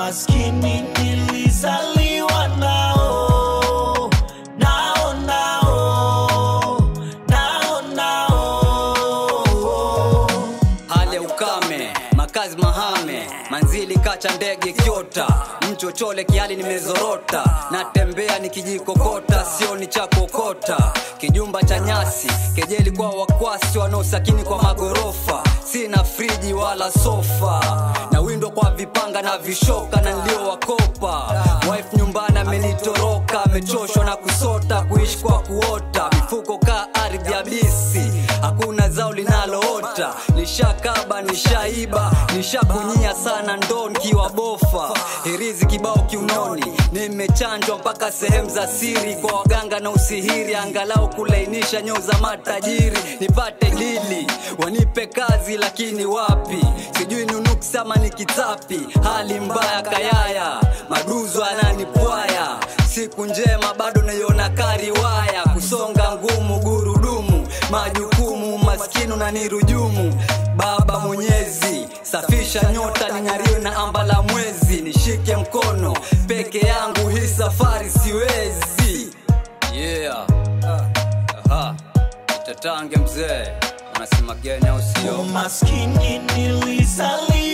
Maskini nilizaliwa nao hali ya ukame, makazi mahame, manzili kacha ndege kiota, mchochole kiali nimezorota, natembea nikijikokota, sio ni cha kokota, kijumba cha nyasi, kejeli kwa wakwasi wanaosakini kwa magorofa, sina friji wala sofa, na window kwa vipanga na vishoka na nilio wakopa, wife nyumbani amenitoroka, amechoshwa na kusota, kuishi kwa kuota, mifuko ka ardhi ya bisi, hakuna zao linaloota, nishakaba, nishaiba, nishakunyia sana ndo nikiwa bofa, hirizi kibao kiunoni, nimechanjwa mpaka sehemu za siri, kwa waganga na usihiri, angalau kulainisha nyoo za matajiri, nipate dili, wanipe kazi lakini wapi, sijui nunuksi ama nikitapi, hali mbaya kayaya, maduzo ananipwaya, siku njema bado naiona kariwaya, kusonga ngumu gurudumu, majukumu maskini na nirujumu, Baba Mwenyezi, safisha nyota ning'ariwe na amba la mwezi, nishike mkono, peke yangu hii safari siwezi. Yeah, itatange mzee, unasema gani au sio? Maskini nilizaliwa